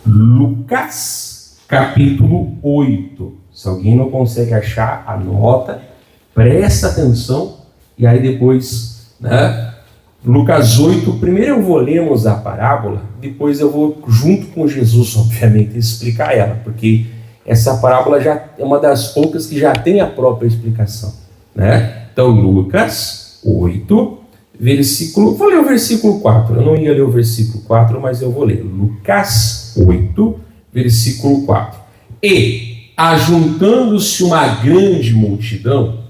Lucas, capítulo 8. Se alguém não consegue achar, anota, presta atenção, e aí depois, Lucas 8, primeiro eu vou lermos a parábola, depois eu vou, junto com Jesus, obviamente, explicar ela, porque essa parábola já é uma das poucas que já tem a própria explicação, Então, Lucas 8, vou ler o versículo 4, eu não ia ler o versículo 4, mas eu vou ler, Lucas 8, versículo 4. E, ajuntando-se uma grande multidão,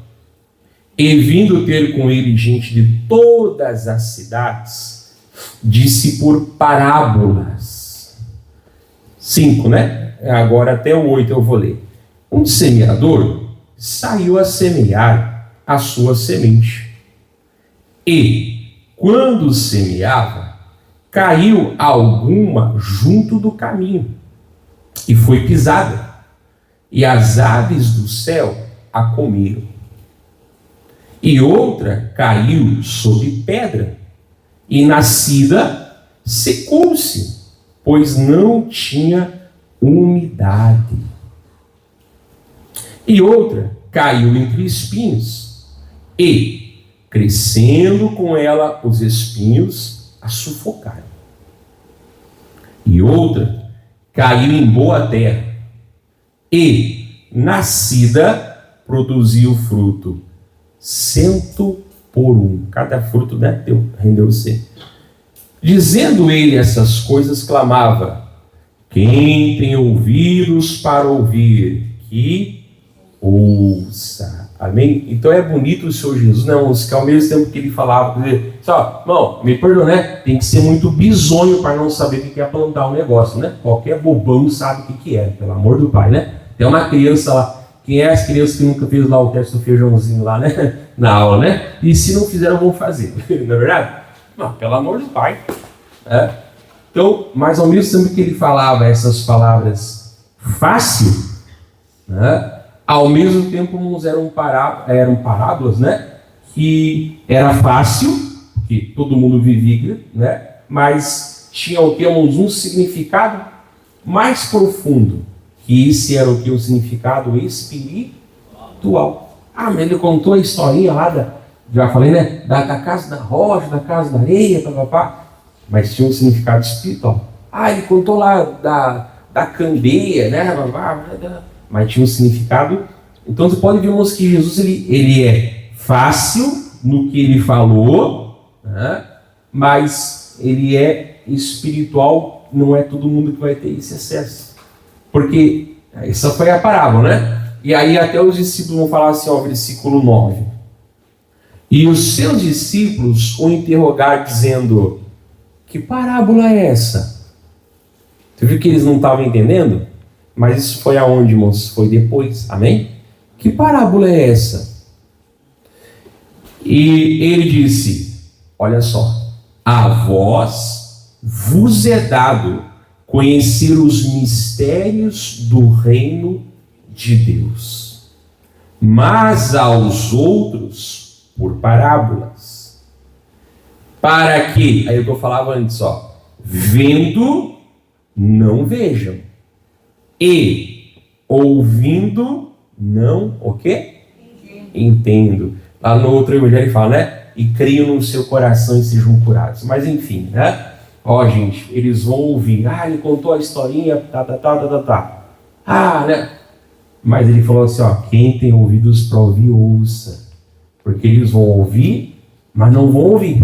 e vindo ter com ele gente de todas as cidades, disse por parábolas. 5, Agora até o 8 eu vou ler. Um semeador saiu a semear a sua semente. E, quando semeava, caiu alguma junto do caminho, e foi pisada, e as aves do céu a comeram. E outra caiu sob pedra, e nascida secou-se, pois não tinha umidade. E outra caiu entre espinhos, e, crescendo com ela os espinhos, a sufocaram. E outra caiu em boa terra, e, nascida, produziu fruto 100 por 1. Cada fruto rendeu 100. Dizendo ele essas coisas, clamava: quem tem ouvidos para ouvir, que ouça. Amém? Então é bonito o Senhor Jesus, que ao mesmo tempo que ele falava, irmão, me perdoa, tem que ser muito bizonho para não saber o que é plantar um negócio, Qualquer bobão sabe o que é, pelo amor do Pai, Tem uma criança lá. Quem é as crianças que nunca fez lá o teste do feijãozinho lá, na aula, E se não fizeram, vão fazer. Não é verdade? Não, pelo amor do Pai. Então, mas ao mesmo tempo que ele falava essas palavras fácil, ao mesmo tempo eram parábolas, que era fácil, que todo mundo vivia, mas tínhamos um significado mais profundo. Que esse era o significado espiritual. Mas ele contou a historinha lá já falei, da casa da rocha, da casa da areia, mas tinha um significado espiritual. Ele contou lá da candeia, mas tinha um significado. Então você pode ver que Jesus ele é fácil no que ele falou, mas ele é espiritual, não é todo mundo que vai ter esse acesso. Porque essa foi a parábola, E aí até os discípulos vão falar assim, versículo 9. E os seus discípulos o interrogaram dizendo: que parábola é essa? Você viu que eles não estavam entendendo? Mas isso foi aonde, irmãos? Foi depois, amém? Que parábola é essa? E ele disse, olha só, a vós vos é dado conhecer os mistérios do reino de Deus, mas aos outros por parábolas, para que, aí o que eu falava antes, vendo, não vejam, e ouvindo, não, o quê? Entendo. Lá no outro evangelho ele fala, e creiam no seu coração e sejam curados. Mas enfim, gente, eles vão ouvir. Ele contou a historinha, Mas ele falou assim, quem tem ouvidos para ouvir, ouça. Porque eles vão ouvir, mas não vão ouvir.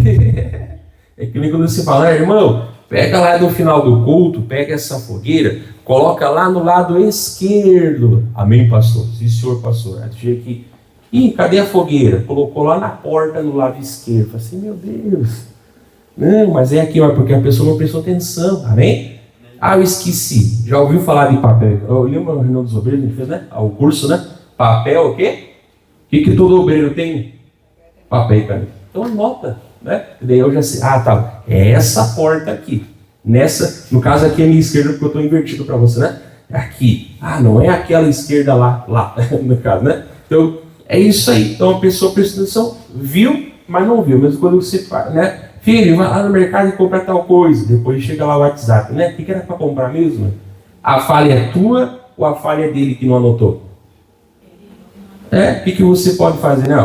É que nem quando você fala, irmão, pega lá no final do culto, pega essa fogueira, coloca lá no lado esquerdo. Amém, pastor? Sim, senhor, pastor. Achei que, cadê a fogueira? Colocou lá na porta, no lado esquerdo. Falei assim, meu Deus. Não, mas é aqui, porque a pessoa não prestou atenção, amém? Eu esqueci. Já ouviu falar de papel? Eu lembro o reunião dos obreiros, a gente fez, o curso, Papel, o quê? O que todo obreiro tem? Papel e caneta. Então anota, E daí eu já sei, é essa porta aqui. Nessa, no caso aqui é a minha esquerda, porque eu estou invertido para você, Aqui. Não é aquela esquerda lá, no caso, Então, é isso aí. Então a pessoa prestou atenção, viu, mas não viu. Mesmo quando você Filho, vai lá no mercado e compra tal coisa. Depois chega lá o WhatsApp, né? O que era para comprar mesmo? A falha é tua ou a falha é dele que não anotou? O que você pode fazer, né?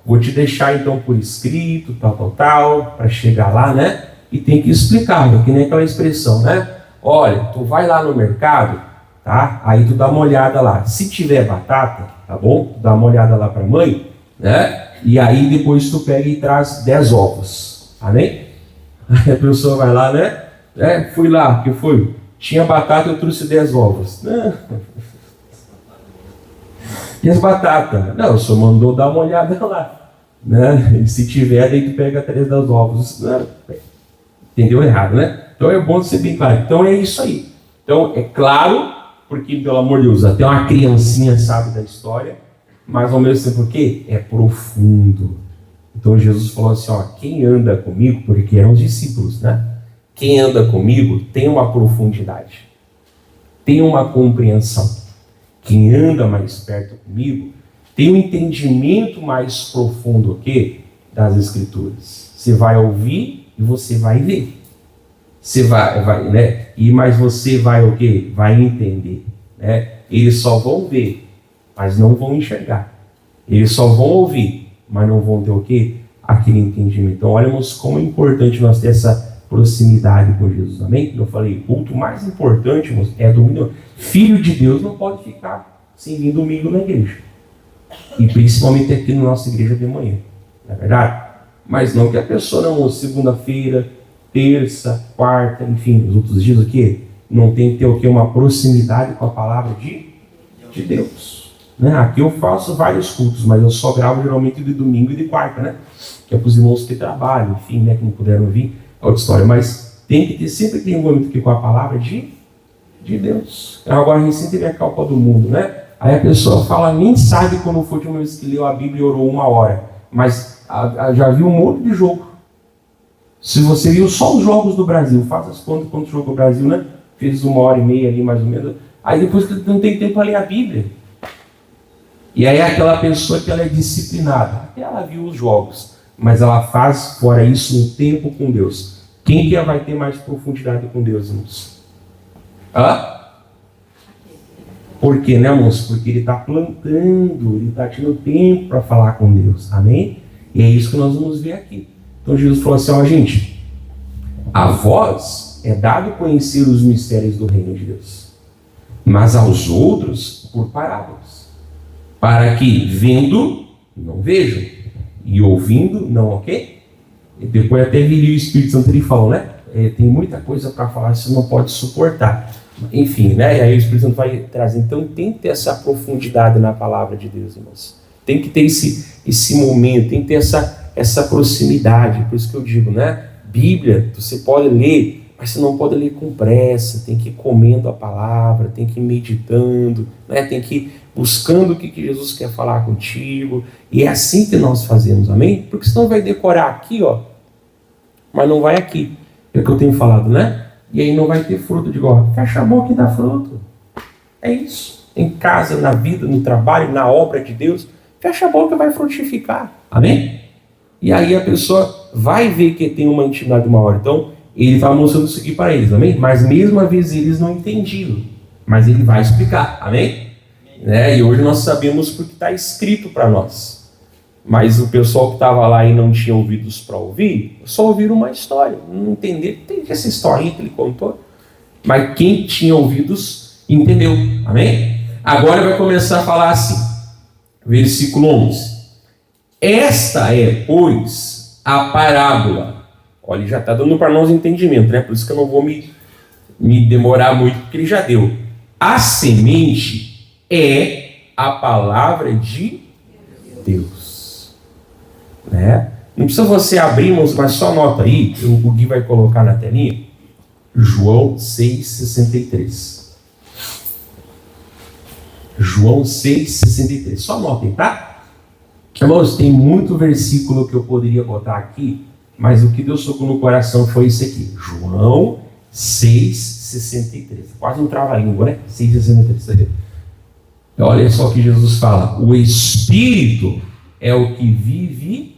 Vou te deixar então por escrito, tal, para chegar lá, né? E tem que explicar, né? Que nem aquela expressão, né? Olha, tu vai lá no mercado, tá? Aí tu dá uma olhada lá. Se tiver batata, tá bom? Tu dá uma olhada lá para a mãe, né? E aí depois tu pega e traz 10 ovos, amém? Aí a pessoa vai lá, né? Fui lá, o que foi? Tinha batata, eu trouxe 10 ovos. E as batatas? Não, o senhor mandou dar uma olhada lá, né? E se tiver, daí tu pega 3 das ovos. Entendeu errado, né? Então é bom ser bem claro. Então é isso aí. Então é claro, porque pelo amor de Deus, até uma criancinha sabe da história, mas ao mesmo tempo que é profundo. Então Jesus falou assim, quem anda comigo, porque eram os discípulos, né? Quem anda comigo tem uma profundidade, tem uma compreensão. Quem anda mais perto comigo tem um entendimento mais profundo das Escrituras. Você vai ouvir e você vai ver. Você vai, né? Mas você vai o quê? Vai entender, né? Eles só vão ver, mas não vão enxergar. Eles só vão ouvir, mas não vão ter o quê? Aquele entendimento. Então, olhamos como é importante nós ter essa proximidade com Jesus, amém? Eu falei, o culto mais importante, irmãos, é domingo. Filho de Deus não pode ficar sem vir domingo na igreja. E principalmente aqui na nossa igreja de manhã, não é verdade? Mas não que a pessoa não, segunda-feira, terça, quarta, enfim, os outros dias aqui, não tem que ter o quê? Uma proximidade com a palavra de Deus. Né? Aqui eu faço vários cultos, mas eu só gravo geralmente de domingo e de quarta, né? Que é para os irmãos que trabalham, enfim, né, que não puderam vir, é outra história. Mas tem que ter sempre aquele envolvimento aqui com a palavra de Deus. Então, agora a gente sempre vê a Copa do Mundo, né? Aí a pessoa fala, nem sabe como foi a última vez que leu a Bíblia e orou 1 hora, mas já viu um monte de jogo. Se você viu só os jogos do Brasil, faz as contas quanto jogou o Brasil, né? Fez 1h30 ali mais ou menos. Aí depois não tem tempo para ler a Bíblia. E aí aquela pessoa que ela é disciplinada, até ela viu os jogos, mas ela faz fora isso um tempo com Deus. Quem que vai ter mais profundidade com Deus, irmãos? Por quê, né, irmãos? Porque ele está plantando, ele está tendo tempo para falar com Deus, amém? E é isso que nós vamos ver aqui. Então Jesus falou assim, gente, a vós é dado conhecer os mistérios do reino de Deus, mas aos outros por parábolas, para que vendo, não vejam, e ouvindo, não E depois até viria o Espírito Santo, ele falou, né? Tem muita coisa para falar, você não pode suportar. Enfim, né? E aí o Espírito Santo vai trazer. Então tem que ter essa profundidade na palavra de Deus, irmãos. Tem que ter esse momento, tem que ter essa proximidade. Por isso que eu digo, né? Bíblia, você pode ler, mas você não pode ler com pressa. Tem que ir comendo a palavra, tem que ir meditando, né? Tem que ir buscando o que Jesus quer falar contigo. E é assim que nós fazemos, amém? Porque senão vai decorar aqui, mas não vai aqui. É o que eu tenho falado, né? E aí não vai ter fruto. Digo, fecha a boca e dá fruto. É isso. Em casa, na vida, no trabalho, na obra de Deus, fecha a boca e vai frutificar. Amém? E aí a pessoa vai ver que tem uma intimidade maior. Então, ele está mostrando isso aqui para eles, amém? Mas mesmo às vezes eles não entendiam. Mas ele vai explicar, amém? Né? E hoje nós sabemos porque está escrito para nós. Mas o pessoal que estava lá e não tinha ouvidos para ouvir, só ouviram uma história. Não entenderam, tem essa historinha que ele contou. Mas quem tinha ouvidos, entendeu. Amém? Agora vai começar a falar assim. Versículo 11. Esta é, pois, a parábola. Olha, ele já está dando para nós entendimento, né? Por isso que eu não vou me demorar muito, porque ele já deu. A semente é a palavra de Deus. Né? Não precisa você abrir, mas só anota aí, o Gui vai colocar na telinha, João 6,63. João 6,63. Só anotem, tá? Irmãos, tem muito versículo que eu poderia botar aqui, mas o que Deus tocou no coração foi esse aqui. João 6,63. Quase um trava-língua, né? 6,63. Olha só o que Jesus fala. O Espírito é o que vivifica.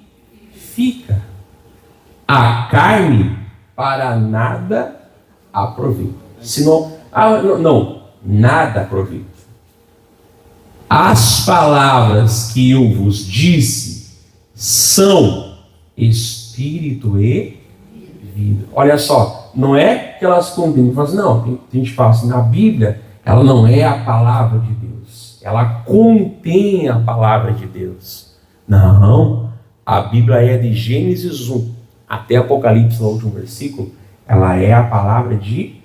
A carne para nada aproveita. Senão, nada aproveita. As palavras que eu vos disse são espírito e vida. Olha só, não é que elas contêm. Não, tem gente que fala assim, na Bíblia, ela não é a palavra de Deus. Ela contém a palavra de Deus. Não, a Bíblia é de Gênesis 1 até Apocalipse, no último versículo, ela é a palavra de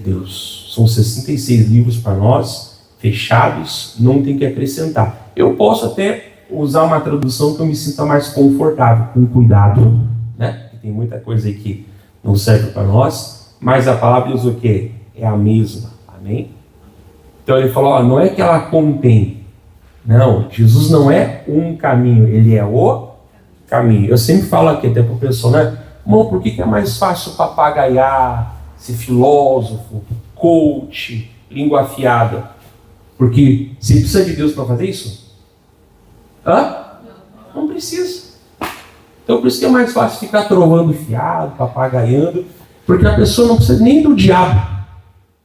Deus. São 66 livros para nós, fechados, não tem que acrescentar. Eu posso até usar uma tradução que eu me sinta mais confortável, com cuidado, né? Tem muita coisa aí que não serve para nós, mas a palavra diz o quê? É a mesma, amém? Então ele falou, não é que ela contém, não, Jesus não é um caminho, ele é o caminho. Eu sempre falo aqui até para o pessoal, né? Irmão, por que é mais fácil papagaiar, ser filósofo, coach, língua afiada? Porque você precisa de Deus para fazer isso? Não precisa. Então por isso que é mais fácil ficar trovando fiado, papagaiando, porque a pessoa não precisa nem do diabo.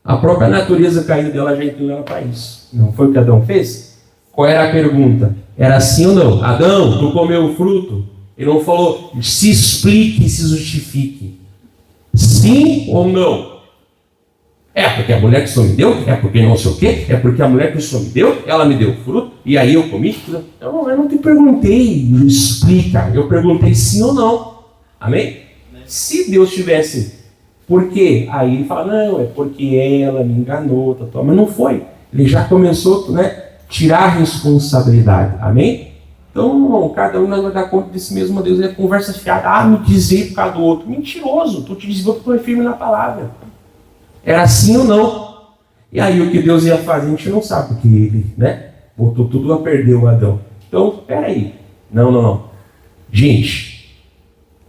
A própria natureza caída dela já inclinou ela para isso. Não foi o que Adão fez? Qual era a pergunta? Era sim ou não? Adão, tu comeu o fruto? Ele não falou, se explique, se justifique. Sim ou não? É porque a mulher que o Senhor me deu? É porque não sei o quê? É porque a mulher que o Senhor me deu, ela me deu o fruto, e aí eu comi? Eu não te perguntei, explica. Eu perguntei sim ou não. Amém? Se Deus tivesse, por quê? Aí ele fala, não, é porque ela me enganou, mas não foi. Ele já começou, tirar a responsabilidade. Amém? Então, cada um vai dar conta desse mesmo Deus. É conversa fiada. Me dizer por causa do outro. Mentiroso. Tu te dizendo que tu é firme na palavra. Era assim ou não? E aí o que Deus ia fazer, a gente não sabe. Porque ele, botou tudo a perder o Adão. Então, peraí. Não. Gente,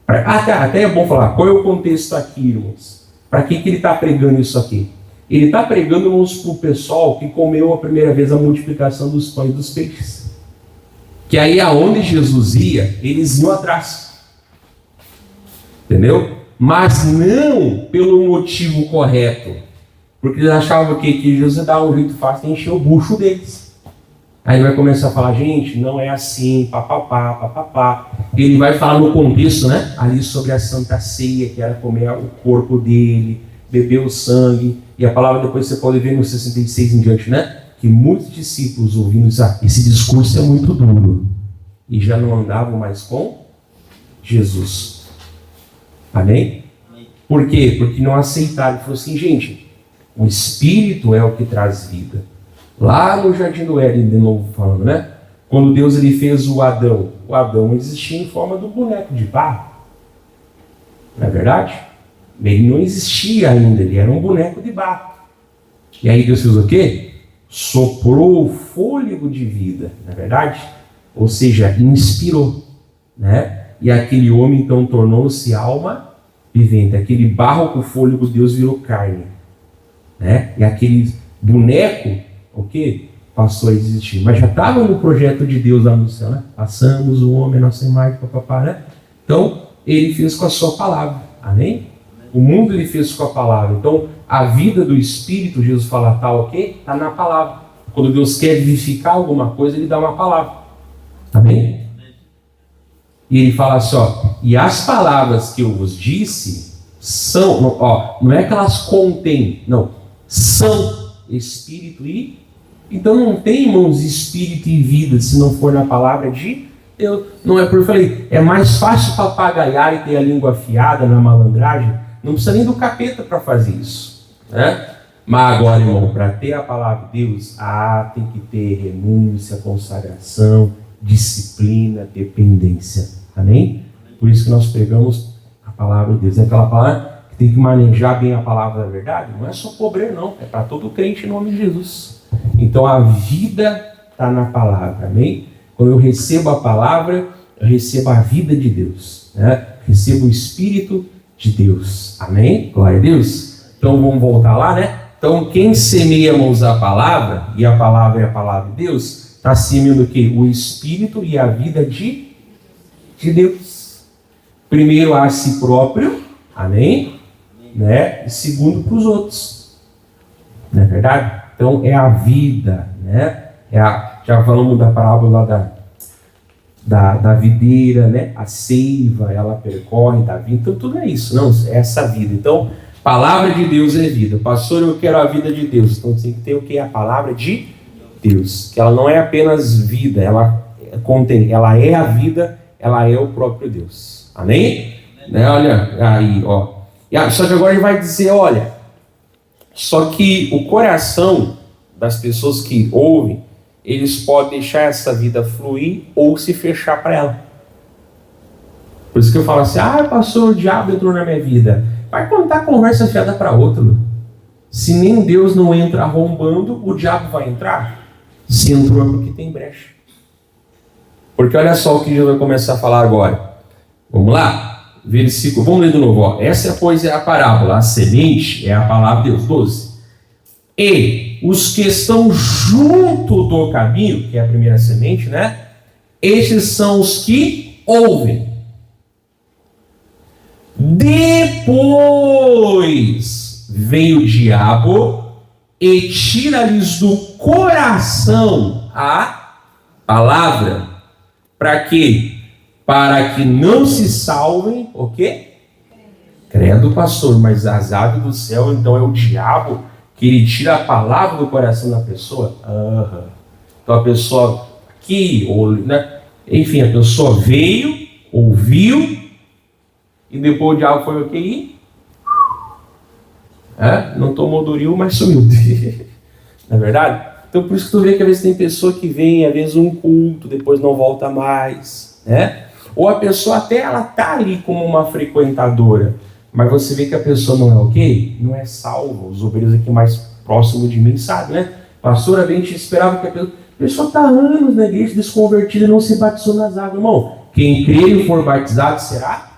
até é bom falar. Qual é o contexto aqui, irmãos? Para que ele está pregando isso aqui? Ele está pregando para o pessoal que comeu a primeira vez a multiplicação dos pães e dos peixes. Que aí aonde Jesus ia, eles iam atrás. Entendeu? Mas não pelo motivo correto. Porque eles achavam que Jesus ia dar um jeito fácil de encher o bucho deles. Aí ele vai começar a falar, gente, não é assim, papapá. Ele vai falar no contexto, ali sobre a Santa Ceia, que era comer o corpo dele, beber o sangue. E a palavra depois você pode ver no 66 em diante, que muitos discípulos ouvindo isso, esse discurso é muito duro, e já não andavam mais com Jesus. Amém? Por quê? Porque não aceitaram. Falou assim, gente, o Espírito é o que traz vida. Lá no Jardim do Éden, de novo falando, quando Deus ele fez o Adão existia em forma do boneco de barro. Não é verdade? Ele não existia ainda, ele era um boneco de barro. E aí Deus fez o quê? Soprou o fôlego de vida, não é verdade? Ou seja, inspirou, E aquele homem então tornou-se alma vivente. Aquele barro com o fôlego de Deus virou carne, E aquele boneco, o quê? Passou a existir. Mas já estava no projeto de Deus lá no céu, Passamos o homem, a nossa imagem, papapá, Então, ele fez com a sua palavra, amém? O mundo ele fez com a palavra. Então, a vida do Espírito, Jesus fala, tá ok? Está na palavra. Quando Deus quer vivificar alguma coisa, ele dá uma palavra. Amém? E ele fala assim, e as palavras que eu vos disse são, não é que elas contêm, não, são Espírito e... Então não tem, irmãos, Espírito e vida se não for na palavra de Deus. Não é porque eu falei, é mais fácil papagaiar e ter a língua afiada na malandragem. Não precisa nem do capeta para fazer isso, Mas agora, irmão, para ter a palavra de Deus, tem que ter renúncia, consagração, disciplina, dependência. Amém? Por isso que nós pregamos a palavra de Deus. É aquela palavra que tem que manejar bem a palavra da verdade. Não é só pobre, não. É para todo crente em nome de Jesus. Então a vida está na palavra. Amém? Quando eu recebo a palavra, eu recebo a vida de Deus. Recebo o Espírito de Deus. Amém? Glória a Deus. Então vamos voltar lá, Então quem semeia, irmãos, a palavra, e a palavra é a palavra de Deus, está semeando o quê? O Espírito e a vida de Deus. Primeiro a si próprio, amém? Né? E segundo para os outros. Não é verdade? Então é a vida, né? Já falamos da parábola da videira, né? A seiva, ela percorre da vida. Então tudo é isso, não? É essa vida. Então, palavra de Deus é vida. Pastor, eu quero a vida de Deus. Então tem que ter o que? A palavra de Deus. Que ela não é apenas vida, ela é a vida, ela é o próprio Deus. Amém? Né? Olha aí, ó. Só que agora ele vai dizer, olha, só que o coração das pessoas que ouvem, eles podem deixar essa vida fluir ou se fechar para ela. Por isso que eu falo assim, pastor, o diabo entrou na minha vida. Vai contar conversa fiada para outro. Se nem Deus não entra arrombando, o diabo vai entrar? Se entrou é porque tem brecha. Porque olha só o que Jesus vai começar a falar agora. Vamos lá? Versículo, vamos ler de novo. Ó. Essa, pois, é a parábola. A semente é a palavra de Deus. 12. E os que estão junto do caminho, que é a primeira semente, né? Estes são os que ouvem. Depois vem o diabo e tira-lhes do coração a palavra. Para quê? Para que não se salvem, o quê? Credo, pastor, mas as aves do céu, então é o diabo que ele tira a palavra do coração da pessoa? Então a pessoa aqui, né? Enfim, a pessoa veio, ouviu, e depois o diabo foi o quê? Não tomou duril, mas sumiu. Não é verdade? Então por isso que tu vê que às vezes tem pessoa que vem, às vezes um culto, depois não volta mais, né? Ou a pessoa até ela tá ali como uma frequentadora, mas você vê que a pessoa não é o quê? Não é salva. Os obreiros aqui mais próximos de mim sabem, né? Pastor, a gente esperava que a pessoa está há anos na igreja desconvertida e não se batizou nas águas. Irmão, quem crê e for batizado será?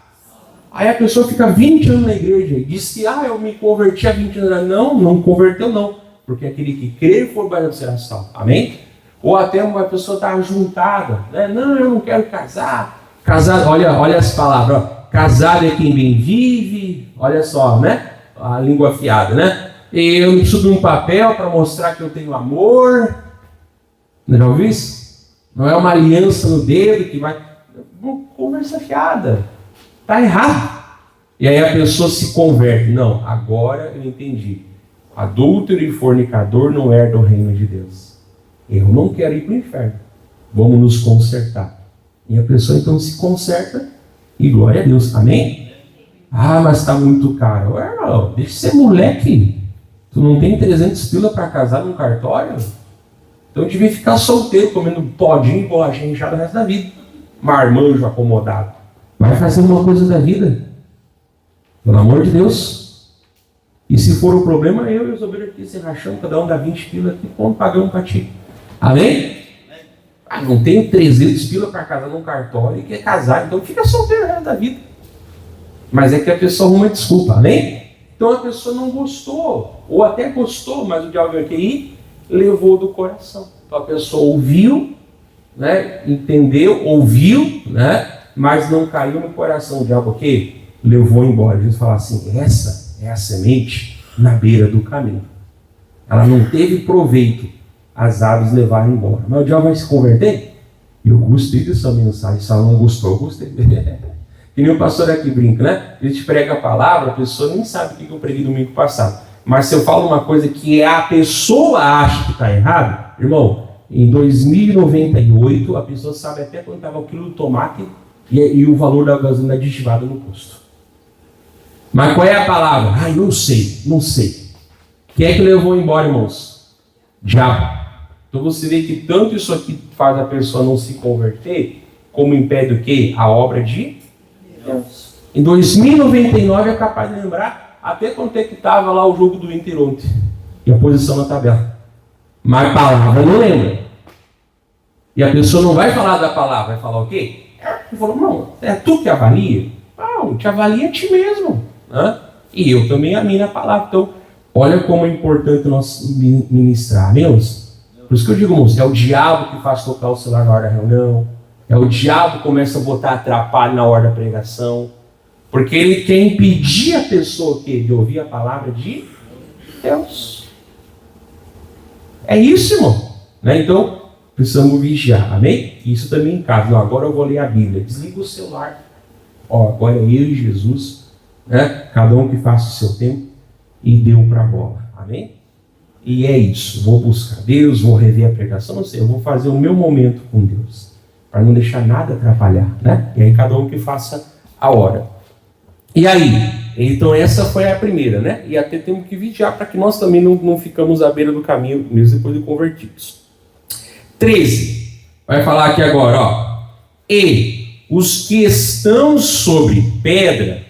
Aí a pessoa fica 20 anos na igreja e diz que eu me converti há 20 anos. Não converteu não. Porque aquele que crê e for batizado será salvo. Amém? Ou até uma pessoa está ajuntada, né? Não, eu não quero casar. Casado, olha as palavras, ó. Casado é quem bem vive, olha só, né? A língua afiada, né? Eu não preciso de um papel para mostrar que eu tenho amor. Não já ouviu isso? Não é uma aliança no dedo que vai... Conversa fiada. Está errado. E aí a pessoa se converte. Não, agora eu entendi. Adúltero e fornicador não herdam o reino de Deus. Eu não quero ir para o inferno. Vamos nos consertar. E a pessoa então se conserta e glória a Deus. Amém? Mas está muito caro. Não, deixa de ser moleque. Tu não tem 300 pila para casar num cartório? Então eu devia ficar solteiro, comendo todinho e bolachinha inchada o resto da vida. Marmanjo acomodado. Vai fazer uma coisa da vida. Pelo amor de Deus. E se for o problema, eu e os obreiros aqui se rachando, cada um dá 20 pila aqui, vamos pagar um para ti. Amém? Não tenho 300 pila para casar num cartório e quer casar, então fica solteiro o resto da vida. Mas é que a pessoa arruma desculpa, amém? Então a pessoa não gostou, ou até gostou, mas o diabo veio aqui e levou do coração. Então a pessoa ouviu, né? Entendeu, ouviu, né? Mas não caiu no coração. O diabo aqui levou embora. Jesus fala assim, essa é a semente na beira do caminho. Ela não teve proveito. As aves levaram embora. Mas o diabo vai se converter? Eu gostei dessa mensagem. Se ela não gostou, eu gostei. Que nem o pastor aqui brinca, né? Ele te prega a palavra, a pessoa nem sabe o que eu preguei domingo passado. Mas se eu falo uma coisa que a pessoa acha que está errado, irmão, em 2098, a pessoa sabe até quando estava o quilo do tomate e o valor da gasolina aditivada no posto. Mas qual é a palavra? Não sei. Quem é que levou embora, irmãos? Diabo. Então você vê que tanto isso aqui faz a pessoa não se converter, como impede o quê? A obra de Deus. Em 2099 é capaz de lembrar até quanto é que estava lá o jogo do Inter ontem. E a posição na tabela. Mas a palavra não lembra. E a pessoa não vai falar da palavra, vai falar o quê? Ele falou, não, é tu que avalia? Não, te avalia a ti mesmo. Né? E eu também amino a palavra. Então, olha como é importante nós ministrar, meus. Por isso que eu digo, irmãos, é o diabo que faz tocar o celular na hora da reunião. É o diabo que começa a botar atrapalho na hora da pregação. Porque ele quer impedir a pessoa de ouvir a palavra de Deus. É isso, irmão. Né? Então, precisamos vigiar. Amém? Isso também em casa. Não, agora eu vou ler a Bíblia. Desliga o celular. Ó, agora é eu e Jesus. Né? Cada um que faça o seu tempo. E deu para a bola. Amém? E é isso. Vou buscar Deus, vou rever a pregação. Não sei, eu vou fazer o meu momento com Deus. Para não deixar nada atrapalhar. Né? E aí cada um que faça a hora. E aí? Então essa foi a primeira, né? E até temos que vigiar para que nós também não ficamos à beira do caminho, mesmo depois de convertidos. 13. Vai falar aqui agora, ó. E os que estão sobre pedra,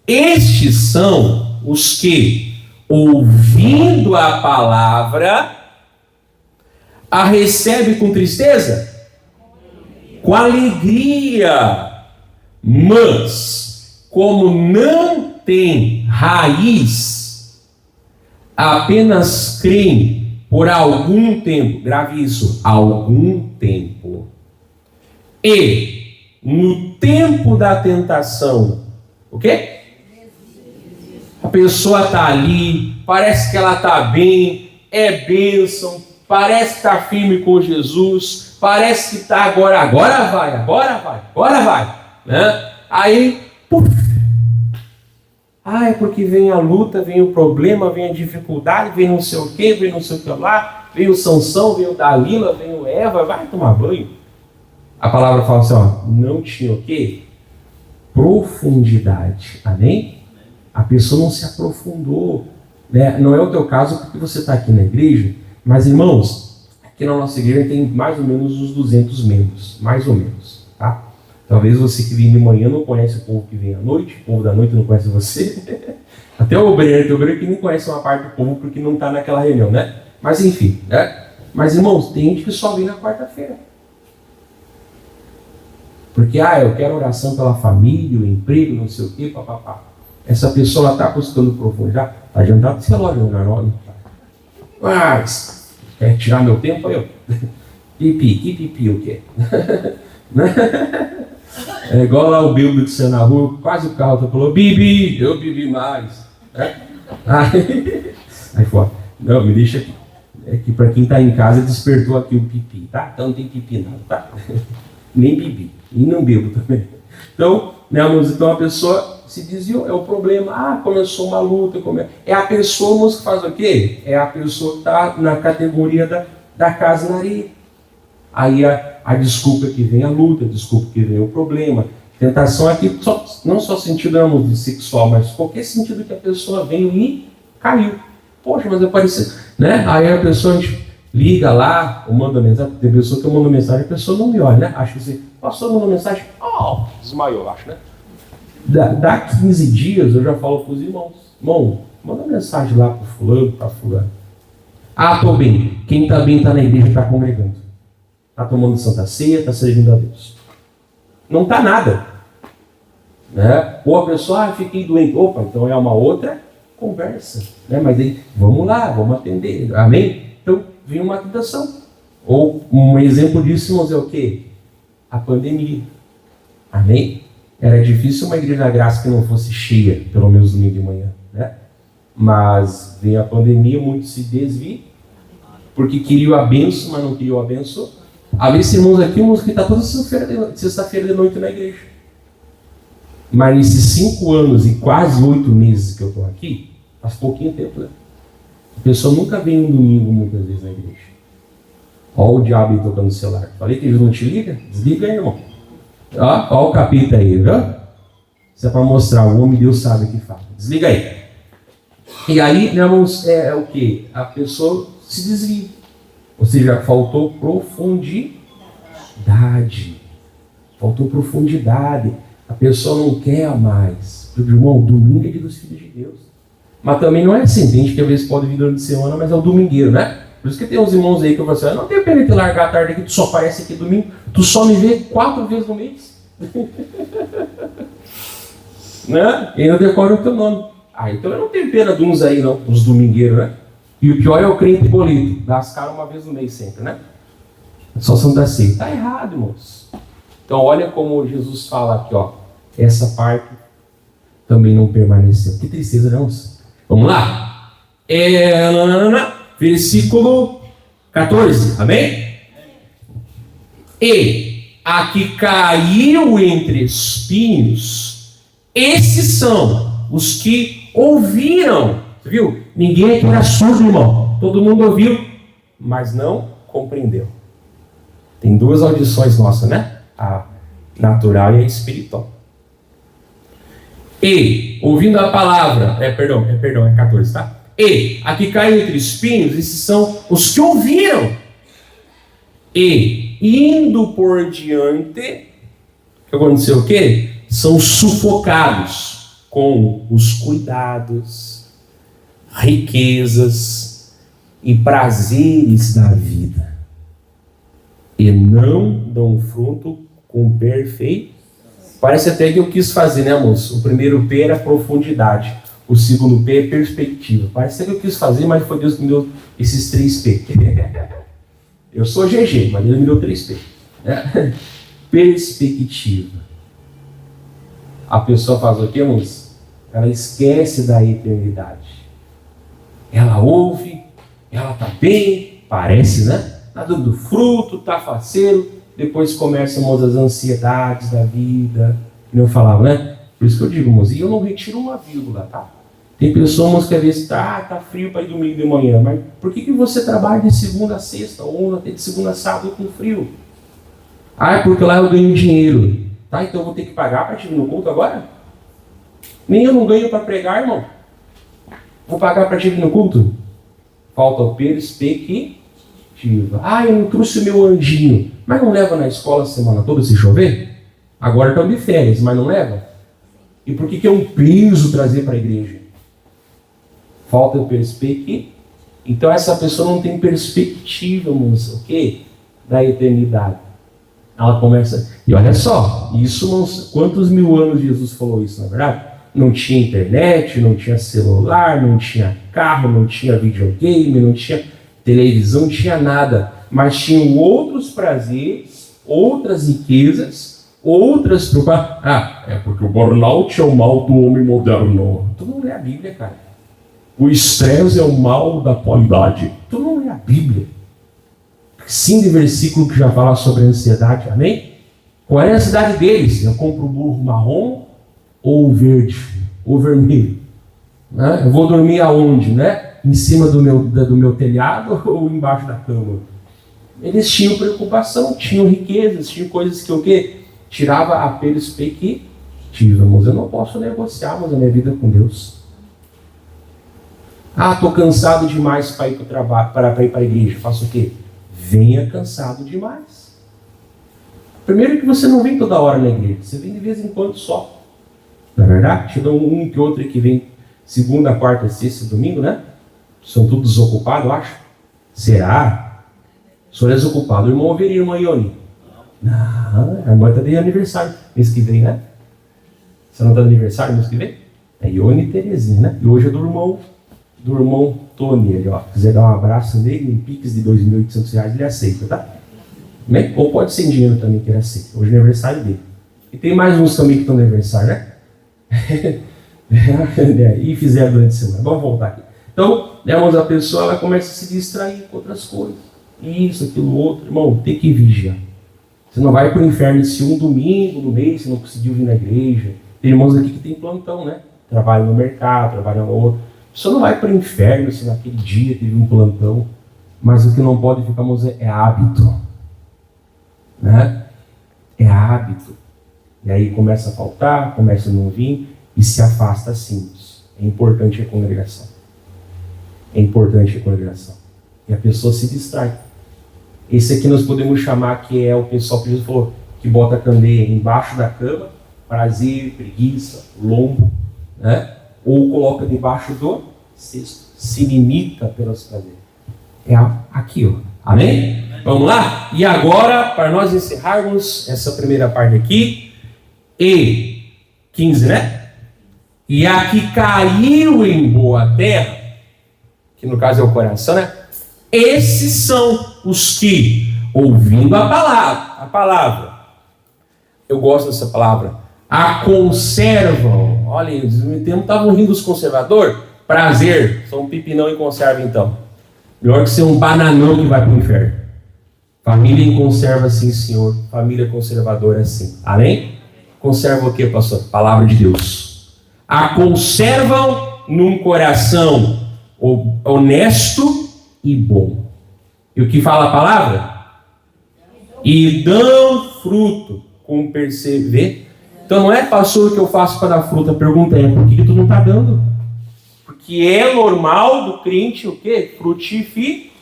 estes são os que, ouvindo a palavra, a recebem com tristeza? Com alegria. Mas, como não tem raiz, apenas creem por algum tempo. Grave isso, algum tempo. E no tempo da tentação, o quê? A pessoa está ali, parece que ela está bem, é bênção, parece que está firme com Jesus, parece que está agora vai, né? Aí, puf, é porque vem a luta, vem o problema, vem a dificuldade, vem não sei o que, vem não sei o que lá, vem o Sansão, vem o Dalila, vem o Eva, vai tomar banho. A palavra fala assim, ó, não tinha o quê? Profundidade, amém? A pessoa não se aprofundou, né? Não é o teu caso porque você está aqui na igreja, mas irmãos, aqui na nossa igreja tem mais ou menos uns 200 membros, mais ou menos, tá? Talvez você que vem de manhã não conhece o povo que vem à noite, o povo da noite não conhece você. Até o obreiro que não conhece uma parte do povo porque não está naquela reunião, né? Mas enfim, né? Mas irmãos, tem gente que só vem na quarta-feira. Porque, eu quero oração pela família, o emprego, não sei o quê, papapá. Essa pessoa está buscando profundidade. Está adiantado esse relógio, não é? Mas, quer tirar meu tempo? Eu. Pipi, o quê? É igual lá o bêbado que saiu na rua, quase o carro falou, Bibi, eu bebi mais. Aí fora. Não, me deixa aqui. É que para quem está em casa despertou aqui o pipi, tá? Então não tem pipi não, tá? Nem bebi. E não bebo também. Então, né, amigos, então a pessoa se desviou, é o problema. Começou uma luta. É a pessoa que faz o quê? É a pessoa que está na categoria da casa na areia. Aí a desculpa que vem a luta, a desculpa que vem o problema. Tentação aqui, não só sentido de sexual, mas qualquer sentido que a pessoa veio e caiu. Poxa, mas apareceu. Né? Aí a pessoa, a gente liga lá, ou manda mensagem. Tem pessoa que eu mando mensagem, a pessoa não me olha, né? Acho que você passou, mandou mensagem, desmaiou, acho, né? Dá 15 dias eu já falo para os irmãos, irmão, manda mensagem lá para fulano, para fulano. Estou bem. Quem está bem está na igreja, está congregando. Está tomando Santa Ceia, está servindo a Deus. Não está nada. Né? Ou a pessoa, fiquei doente. Opa, então é uma outra conversa. Né? Mas aí, vamos lá, vamos atender. Amém? Então, vem uma tentação. Ou um exemplo disso, irmãos, é o quê? A pandemia. Amém? Era difícil uma igreja da graça que não fosse cheia, pelo menos domingo de manhã. Né? Mas vem a pandemia, muitos se desviam, porque queriam a bênção, mas não queriam a bênção. Há vezes, irmãos, aqui, irmãos que está toda sexta-feira de noite na igreja. Mas nesses 5 anos e quase 8 meses que eu estou aqui, faz pouquinho tempo, né? A pessoa nunca vem um domingo, muitas vezes, na igreja. Olha o diabo aí tocando no celular. Falei que ele não te liga? Desliga aí, irmão. Olha o capeta aí, viu? Isso é para mostrar, o homem Deus sabe o que fala. Desliga aí. E aí, né, irmãos, é o quê? A pessoa se desvia. Ou seja, faltou profundidade. Faltou profundidade. A pessoa não quer mais. Irmão, domingo é dia dos filhos de Deus. Mas também não é assim. Tem gente que às vezes pode vir durante a semana, mas é o domingueiro, né? Por isso que tem uns irmãos aí que eu falo assim, não tem pena de largar a tarde aqui, tu só aparece aqui domingo, tu só me vê 4 vezes no mês. Né? E ainda decora o teu nome. Então eu não tenho pena de uns aí não, uns domingueiros, né? E o pior é o crente boleto, dá as caras uma vez no mês sempre, né? Só Santa Ceia. Tá errado, irmãos. Então olha como Jesus fala aqui, ó. Essa parte também não permaneceu. Que tristeza, não? Vamos lá. Versículo 14, amém? E a que caiu entre espinhos, esses são os que ouviram. Você viu? Ninguém aqui era surdo, irmão. Todo mundo ouviu, mas não compreendeu. Tem duas audições nossas, né? A natural e a espiritual. E, ouvindo a palavra, é 14, tá? E, a que caiu entre espinhos, esses são os que ouviram. E, indo por diante, que aconteceu o quê? São sufocados com os cuidados, riquezas e prazeres da vida. E não dão fruto com perfeito. Parece até que eu quis fazer, né, moço? O primeiro P era profundidade. O segundo P é perspectiva. Parece até que eu quis fazer, mas foi Deus que me deu esses 3 P. Eu sou GG, mas Deus me deu 3 P. Perspectiva. A pessoa faz o quê, moço? Ela esquece da eternidade. Ela ouve, ela está bem, parece, né? Está dando fruto, está faceiro. Depois começam as ansiedades da vida. Como eu falava, né? Por isso que eu digo, moço, e eu não retiro uma vírgula, tá? Tem pessoas que às vezes tá frio para ir domingo de manhã, mas por que você trabalha de segunda a sexta, ou até de segunda a sábado com frio? Ah, é porque lá eu ganho dinheiro. Tá, então eu vou ter que pagar para te vir no culto agora? Nem eu não ganho para pregar, irmão. Vou pagar para te vir no culto? Falta perspectiva. Ah, eu não trouxe o meu anjinho. Mas não leva na escola a semana toda se chover? Agora estão de férias, mas não leva? E por que é um peso trazer para a igreja? Falta perspectiva. Então essa pessoa não tem perspectiva, moça, o quê? Da eternidade. Ela começa... E olha só, isso não... Quantos mil anos Jesus falou isso, na verdade? Não tinha internet, não tinha celular, não tinha carro, não tinha videogame, não tinha televisão, não tinha nada. Mas tinham outros prazeres, outras riquezas, outras preocupações. Ah, é porque o burnout é o mal do homem moderno. Tu não lê a Bíblia, cara. O estresse é o mal da qualidade. Tu não lê a Bíblia. Sim, de versículo que já fala sobre a ansiedade, amém? Qual é a ansiedade deles? Eu compro o burro marrom ou verde, ou vermelho? Né? Eu vou dormir aonde, né? Em cima do meu telhado ou embaixo da cama? Eles tinham preocupação, tinham riquezas, tinham coisas que o quê? Tirava a perspectiva. Mas eu não posso negociar, mas a minha vida com Deus. Ah, estou cansado demais para ir para o trabalho, para ir para a igreja. Faço o quê? Venha cansado demais. Primeiro que você não vem toda hora na igreja, você vem de vez em quando só. Não é verdade? Te dão um que outro que vem segunda, quarta, sexta, domingo, né? São todos desocupados, eu acho. Será? O senhor é desocupado. O irmão ouviria, irmã Ione? Não, a irmã está de aniversário mês que vem, né? Você não está de aniversário mês que vem? É Ione e Terezinha, né? E hoje é do irmão Tony, ele, ó. Se quiser dar um abraço nele, em Pix de R$2.800, ele aceita, tá? Né? Ou pode ser em dinheiro também, que ele aceita. Hoje é aniversário dele. E tem mais uns também que estão no aniversário, né? E fizeram durante a semana. Vamos voltar aqui. Então, a pessoa ela começa a se distrair com outras coisas. Isso, aquilo, outro. Irmão, tem que vigiar. Você não vai para o inferno se um domingo no mês você não conseguiu vir na igreja. Tem irmãos aqui que tem plantão, né? Trabalham no mercado, trabalham no outro. Você não vai para o inferno se naquele dia teve um plantão. Mas o que não pode ficar, irmãos, é hábito. Né? É hábito. E aí começa a faltar, começa a não vir e se afasta assim. É importante a congregação. É importante a congregação. E a pessoa se distrai. Esse aqui nós podemos chamar que é o pessoal que Jesus falou, que bota a candeia embaixo da cama, prazer, preguiça, lombo, né? Ou coloca debaixo do cesto. Se limita pelos prazeres. É aqui, ó. Amém? Vamos lá? E agora, para nós encerrarmos essa primeira parte aqui, e 15, né? E a que caiu em boa terra, que no caso é o coração, né? Esses são os que, ouvindo a palavra, eu gosto dessa palavra, a conservam. Olha, eles estavam rindo dos conservadores. Prazer, sou um pipinão em conserva então. Melhor que ser um bananão que vai para o inferno. Família em conserva, sim, senhor. Família conservadora, sim. Amém? Conserva o que, pastor? Palavra de Deus. A conservam num coração honesto e bom. E o que fala a palavra? E dão fruto com perseverança. Então não é, pastor, o que eu faço para dar fruto? A pergunta é, por que tu não está dando? Porque é normal do crente o quê? Frutificar.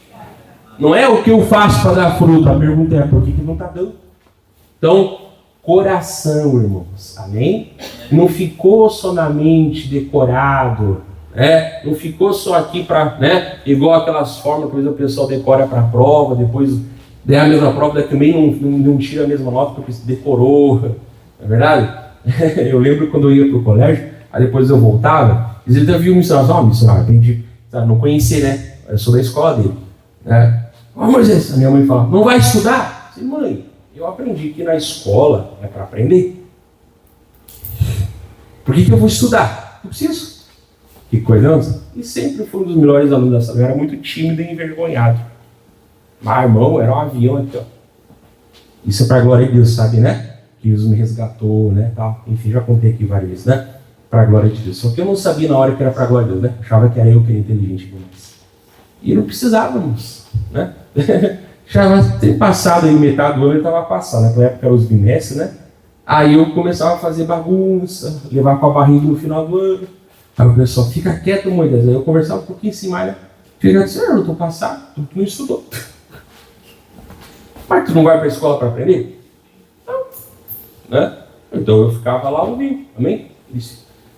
Não é o que eu faço para dar fruto. A pergunta é, por que tu não está dando? Então, coração, irmãos. Amém? Não ficou só na mente decorado. Não ficou só aqui para, igual aquelas formas que o pessoal decora para a prova, depois der a mesma prova, daqui também não tira a mesma nota porque decorou. Não é verdade? Eu lembro quando eu ia para o colégio, aí depois eu voltava, eles ainda viam missionário, aprendi, não conhecia, né? Eu sou da escola dele. Moisés, a minha mãe fala, não vai estudar? Eu disse, mãe, eu aprendi que na escola é para aprender. Por que eu vou estudar? Não preciso. Que coisa, e sempre fui um dos melhores alunos da sala. Eu era muito tímido e envergonhado. Mas, irmão, era um avião aqui, ó. Isso é para a glória de Deus, sabe, né? Que Deus me resgatou, né? Tal. Enfim, já contei aqui várias vezes, né? Para a glória de Deus. Só que eu não sabia na hora que era para a glória de Deus, né? Achava que era eu que era inteligente demais. E não precisávamos, né? Já tem passado aí metade do ano, eu estava passando. Naquela época eram os bimestres, né? Aí eu começava a fazer bagunça, levar com a barriga no final do ano. Aí o pessoal, fica quieto, Moisés. Aí eu conversava um pouquinho assim, mas fica assim, eu estou passado, tu não estudou. Mas tu não vai para a escola para aprender? Não. Né? Então eu ficava lá ouvindo, amém?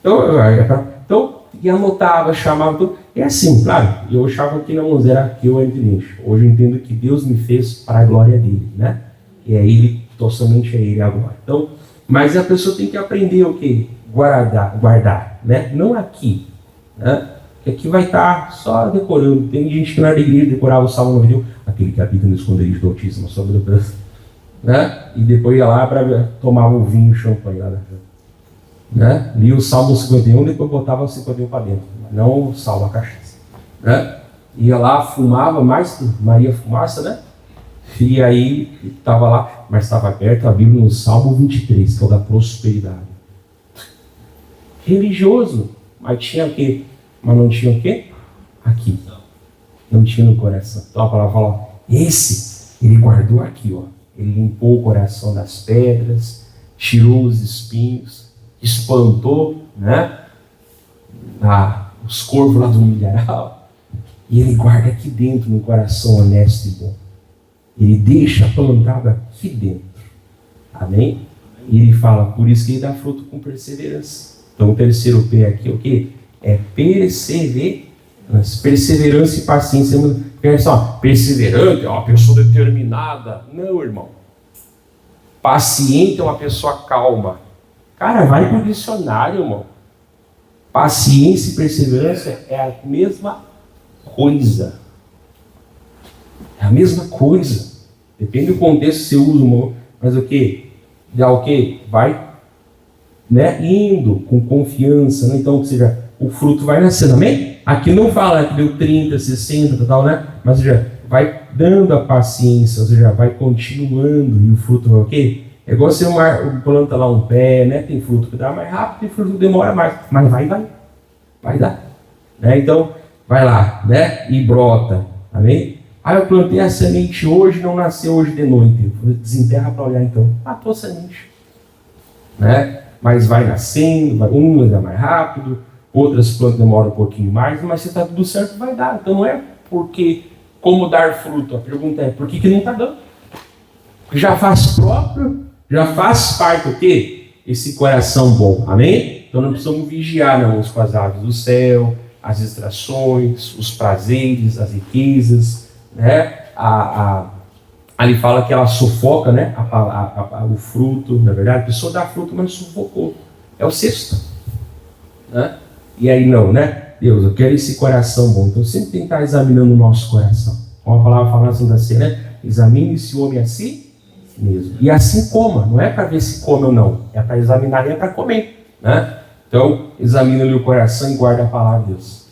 Então, e anotava, chamava tudo. É assim, claro, eu achava que não era que eu era inteligente. Hoje eu entendo que Deus me fez para a glória dele, né? E é ele, somente é ele agora. Então, mas a pessoa tem que aprender o quê? Guardar, né? Não aqui, né? Que aqui vai estar só decorando. Tem gente que na igreja decorava o Salmo 91, aquele que habita no esconderijo do Altíssimo, sobre o Deus, né? E depois ia lá para tomar um vinho, champanhe lá, né? Lia o Salmo 51, depois botava o 51 para dentro, não o Salmo, a cachaça, né? Ia lá, fumava, Maria fumaça, né? E aí estava lá, mas estava perto a Bíblia no Salmo 23, que é o da prosperidade. Religioso, mas tinha o quê? Mas não tinha o quê? Aqui. Não tinha no coração. Então a palavra fala, esse, ele guardou aqui, ó. Ele limpou o coração das pedras, tirou os espinhos, espantou, né? Os corvos lá do milharal. E ele guarda aqui dentro, no coração honesto e bom. Ele deixa plantado aqui dentro. Amém? E ele fala, por isso que ele dá fruto com perseverança. Então o terceiro P aqui é o quê? É perseverança. Perseverança e paciência. Perseverante é uma pessoa determinada. Não, irmão. Paciente é uma pessoa calma. Cara, vai para o dicionário, irmão. Paciência e perseverança é a mesma coisa. É a mesma coisa. Depende do contexto que você usa, irmão. Mas o quê? Dá o quê? Vai, né? Indo com confiança, né? Então, ou seja, o fruto vai nascendo, amém? Aqui não fala que deu 30, 60, tal, né? Mas, ou seja, vai dando a paciência, ou seja, vai continuando e o fruto vai o quê? É igual você planta lá um pé, né? Tem fruto que dá mais rápido, tem fruto que demora mais, mas vai dar, né? Então, vai lá, né? E brota, amém? Eu plantei a semente hoje, não nasceu hoje de noite. Desenterra para olhar então. Matou a semente, né? Mas vai nascendo, umas é mais rápido, outras plantas demoram um pouquinho mais, mas se está tudo certo, vai dar. Então não é porque como dar fruto. A pergunta é, por que não está dando? Porque já faz próprio, já faz parte o quê? Esse coração bom, amém? Então não precisamos vigiar, não, com as aves do céu, as distrações, os prazeres, as riquezas, né? Ali fala que ela sufoca, né? O fruto, na verdade, a pessoa dá fruto, mas sufocou. É o sexto, né? E aí não, né? Deus, eu quero esse coração bom. Então sempre tem que estar examinando o nosso coração. Como a palavra fala assim da cena, né? Examine-se o homem a si mesmo. E assim coma, não é para ver se come ou não. É para examinar e é para comer, né? Então, examina ali o coração e guarda a palavra de Deus.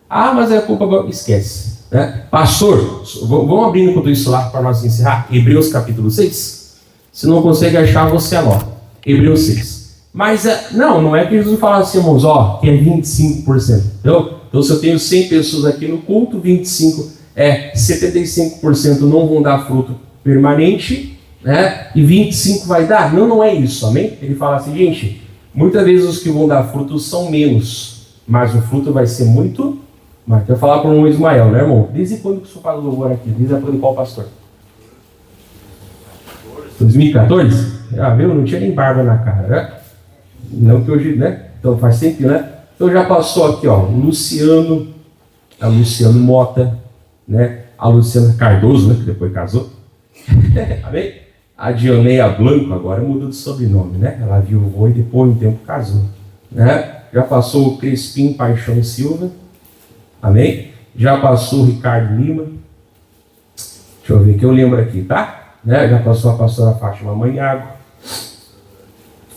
Ah, mas é culpa agora. Esquece. Né? Pastor, vamos abrindo enquanto isso lá para nós encerrar. Hebreus capítulo 6. Se não consegue achar, você anota. Hebreus 6. Mas não é que Jesus fala assim, irmãos, que é 25%. Então, se eu tenho 100 pessoas aqui no culto, 75% não vão dar fruto permanente, né? E 25 vai dar? Não é isso, amém? Ele fala assim, gente, muitas vezes os que vão dar fruto são menos, mas o fruto vai ser muito mais. Quero falar para o irmão Ismael, né, irmão? Desde quando que o senhor faz o louvor aqui? Desde a época de qual pastor? 2014? Viu? Não tinha nem barba na cara, né? Não que hoje, né? Então faz tempo, né? Então já passou aqui, a Luciano Mota, né? A Luciana Cardoso, né? Que depois casou. Amém? A Dioneia Blanco agora mudou de sobrenome, né? Ela viu e depois de um tempo casou, né? Já passou o Crespim Paixão Silva, amém? Já passou o Ricardo Lima, deixa eu ver que eu lembro aqui, tá? Né? Já passou a pastora Fátima Manhago,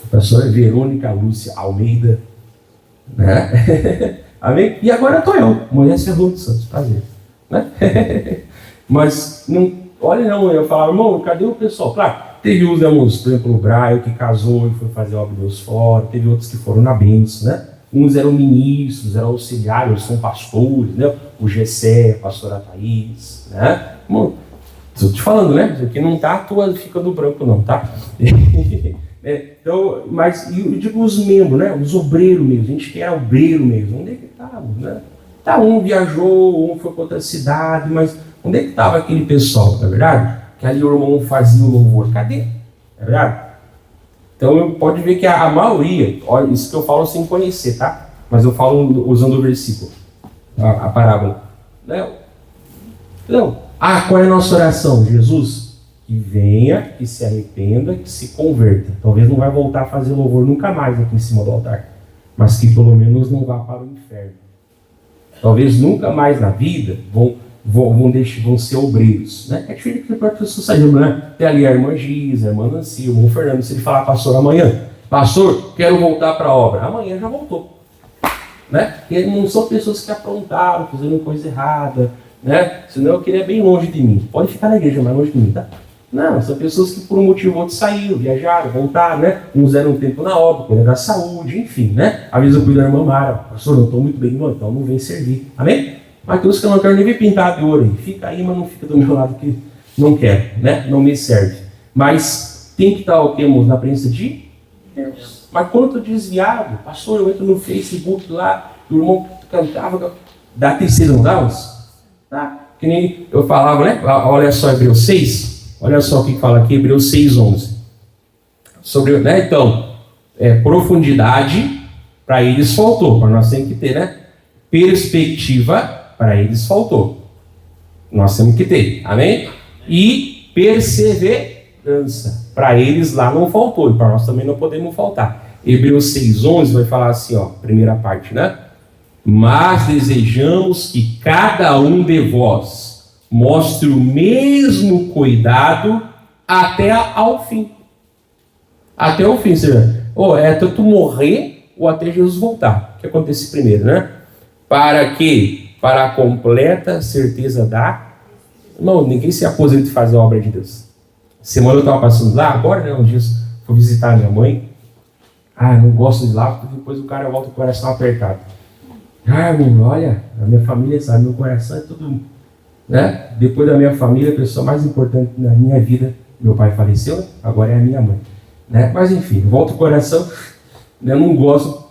a pastora Verônica Lúcia Almeida, né? Amém? E agora estou eu, mulher Ferrão dos Santos, prazer, né? Mas não. Olha, eu falava, irmão, cadê o pessoal? Claro, teve uns, irmãos, por exemplo, o Braio, que casou e foi fazer a obra de Deus fora, teve outros que foram na bênção, né? Uns eram ministros, eram auxiliares, são pastores, né? O Gessé, a pastora Thaís, né? Irmão, estou te falando, né? Isso aqui não tá, fica no branco não, tá? Então, mas, eu digo os membros, né? Os obreiros mesmo, a gente que era obreiro mesmo, onde é que estava, né? Tá, um viajou, um foi para outra cidade, mas onde é que estava aquele pessoal, não é verdade? Que ali o irmão fazia o louvor. Cadê? Não é verdade? Então, pode ver que a maioria, olha, isso que eu falo sem conhecer, tá? Mas eu falo usando o versículo, a parábola. Não. Qual é a nossa oração? Jesus, que venha, que se arrependa, que se converta. Talvez não vai voltar a fazer louvor nunca mais aqui em cima do altar, mas que pelo menos não vá para o inferno. Talvez nunca mais na vida vão ser obreiros, né? É diferente que a própria pessoa saiu, né? Tem ali a irmã Giza, a irmã Nancy, o irmão Fernando. Se ele falar, pastor, amanhã, pastor, quero voltar para a obra, amanhã já voltou, né? E não são pessoas que aprontaram, fizeram coisa errada, né? Senão eu queria bem longe de mim. Pode ficar na igreja, mas longe de mim, tá? Não, são pessoas que por um motivo ou outro saíram, viajaram, voltaram, né? Uns deram um tempo na obra, cuidam da saúde, enfim, né? Às vezes eu cuido da irmã Mara, pastor, não estou muito bem, não, então não vem servir, amém? Mas tem uns que eu não quero nem ver pintado de ouro, fica aí, mas não fica do meu lado que não quero, né? Não me serve. Mas tem que estar o que, irmãos, na presença de Deus. Mas quando eu estou desviado, pastor, eu entro no Facebook lá, o irmão cantava, dá terceira, não dá, tá? Que nem eu falava, né? Olha só Hebreus 6. Olha só o que fala aqui, Hebreus 6:11. Sobre, né? Então, profundidade, para eles faltou, para nós temos que ter, né? Perspectiva, para eles faltou. Nós temos que ter, amém? E perseverança, para eles lá não faltou, e para nós também não podemos faltar. Hebreus 6:11 vai falar assim, primeira parte, né? Mas desejamos que cada um de vós mostre o mesmo cuidado até ao fim. Até o fim, você vê. É tanto morrer ou até Jesus voltar. O que acontece primeiro, né? Para a completa certeza da... Não, ninguém se aposenta de fazer a obra de Deus. Semana eu estava passando lá, agora, né? Um dia fui visitar a minha mãe. Não gosto de lá, porque depois o cara volta com o coração apertado. Meu, olha, a minha família sabe, meu coração é tudo... Né? Depois da minha família, a pessoa mais importante na minha vida, meu pai faleceu, agora é a minha mãe, né? Mas enfim, volta o coração, né? Não gosto,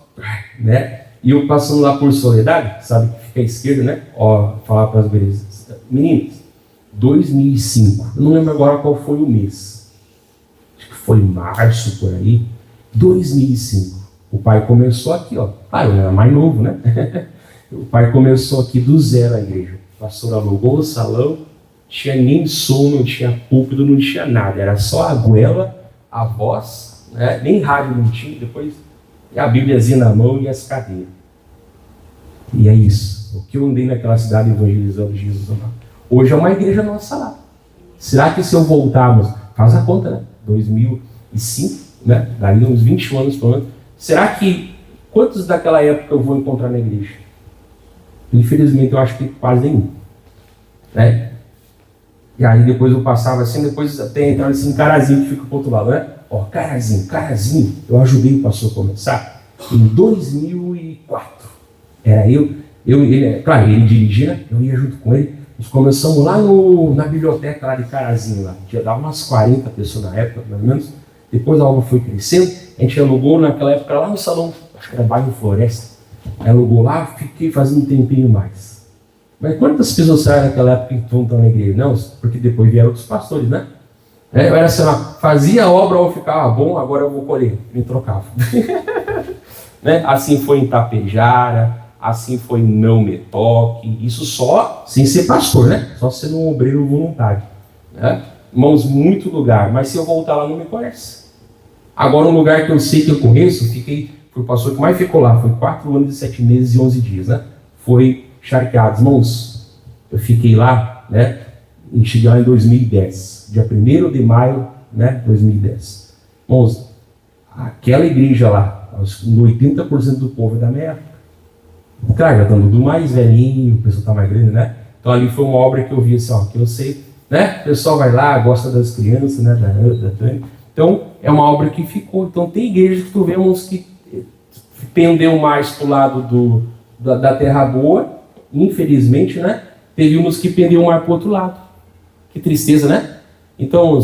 né? E eu passando lá por Soledade, sabe, que fica à esquerda, né? Falar para as belezas, meninas, 2005, eu não lembro agora qual foi o mês, acho que foi março por aí, 2005, o pai começou aqui, eu era mais novo, né? O pai começou aqui do zero a igreja. O pastor alugou o salão, tinha nem som, não tinha púlpito, não tinha nada. Era só a goela, a voz, né? Nem rádio não tinha. Depois a Bíbliazinha na mão e as cadeiras. E é isso. O que eu andei naquela cidade evangelizando Jesus. Hoje é uma igreja nossa lá. Será que se eu voltarmos, faz a conta, né? 2005, né? Daí uns 21 anos pelo menos. Será que Quantos daquela época eu vou encontrar na igreja? Infelizmente eu acho que quase nenhum. Né? E aí depois eu passava assim, depois até entrar assim, Carazinho que fica pro outro lado, né? Ó, Carazinho, eu ajudei o pastor a começar em 2004. Era ele, claro, ele dirigia, eu ia junto com ele. Nós começamos lá na biblioteca lá de Carazinho, lá. Dava umas 40 pessoas na época, pelo menos. Depois a obra foi crescendo, a gente alugou naquela época lá no salão, acho que era bairro Floresta. Aí alugou lá, fiquei fazendo um tempinho mais. Mas quantas pessoas saíram naquela época que estão na igreja? Não, porque depois vieram outros pastores, né? Eu era assim, fazia a obra, ou ficava bom, agora eu vou colher. Me trocava. Né? Assim foi em Tapejara, assim foi em Não Me Toque. Isso só sem ser pastor, né? Só sendo um obreiro voluntário. Né? Irmãos, muito lugar. Mas se eu voltar lá, não me conhece. Agora, um lugar que eu sei que eu conheço, foi o pastor que mais ficou lá. Foi 4 anos e 7 meses e 11 dias, né? Foi Charqueados. Irmãos, eu fiquei lá, né? E cheguei lá em 2010. Dia 1º de maio, né? 2010. Irmãos, aquela igreja lá, 80% do povo é da minha época. Claro, já estando do mais velhinho, o pessoal está mais grande, né? Então ali foi uma obra que eu vi assim, ó, que eu sei, né? O pessoal vai lá, gosta das crianças, né? Da Tânia. Então, é uma obra que ficou. Então, tem igrejas que tu vê uns que pendeu mais para o lado da terra boa, infelizmente, né? Teve uns que pendeu mais para o outro lado. Que tristeza, né? Então,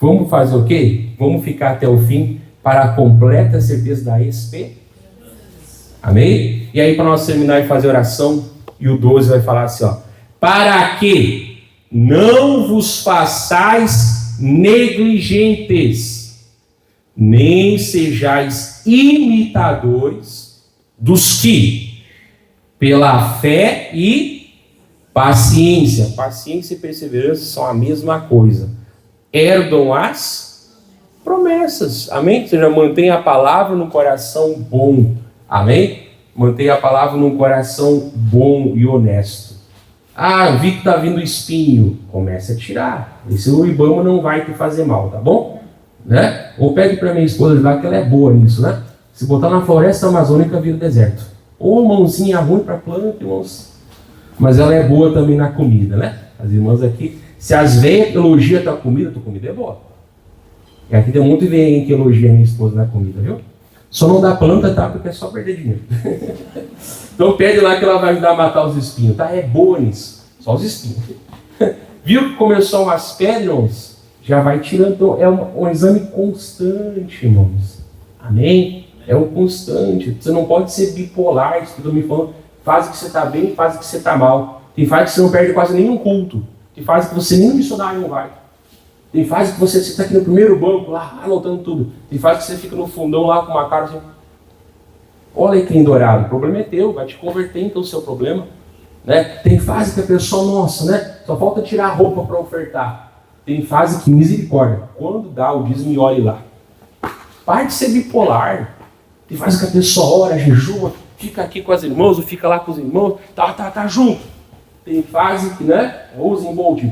vamos fazer o quê? Vamos ficar até o fim para a completa certeza da esperança. Amém? E aí, para nós terminar e fazer oração, e o 12 vai falar assim, ó. Para que não vos façais negligentes, nem sejais imitadores dos que, pela fé e paciência e perseverança são a mesma coisa, herdam as promessas. Amém? Ou seja, mantenha a palavra no coração bom. Amém? Mantenha a palavra num coração bom e honesto. Vi que está vindo espinho. Comece a tirar. Esse Ibama não vai te fazer mal, tá bom? Né? Ou pegue para minha esposa lá, que ela é boa nisso, né? Se botar na floresta amazônica, vira deserto. Ou mãozinha ruim para planta, irmãos. Mas ela é boa também na comida, né? As irmãs aqui, se as velhas elogiam a tua comida é boa. E aqui tem um monte de velhinha que elogia a minha esposa na comida, viu? Só não dá planta, tá? Porque é só perder dinheiro. Então pede lá que ela vai ajudar a matar os espinhos, tá? É boa nisso. Só os espinhos. Viu que começou umas pedras? Já vai tirando. Então, é um exame constante, irmãos. Amém? É um constante. Você não pode ser bipolar, isso que eu estou me falando. Fase que você está bem, fase que você está mal. Tem fase que você não perde quase nenhum culto. Tem fase que você nem no missionário não vai. Tem fase que você está aqui no primeiro banco, lá, anotando tudo. Tem fase que você fica no fundão lá com uma cara assim. Olha aí, quem dourado, o problema é teu, vai te converter então o seu problema. Né? Tem fase que a pessoa, nossa, né? Só falta tirar a roupa para ofertar. Tem fase que, misericórdia, quando dá o dízimo, olhe lá. Para de ser bipolar. Tem fase que a pessoa ora, jejua, fica aqui com as irmãs, ou fica lá com os irmãos, tá junto. Tem fase que, né? Usa em bolt.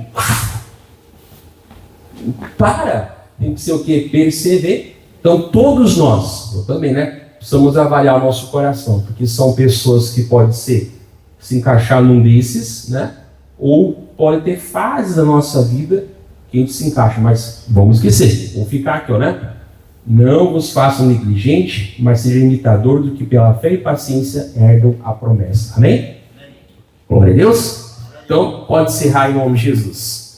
Tem que ser o quê? Perceber. Então todos nós, eu também, né? Precisamos avaliar o nosso coração, porque são pessoas que podem se encaixar num desses, né? Ou pode ter fases da nossa vida que a gente se encaixa, mas vamos esquecer, vamos ficar aqui, ó, né? Não vos façam negligente, mas seja imitador do que pela fé e paciência herdam a promessa. Amém? Glória a Deus? Então pode encerrar em nome de Jesus.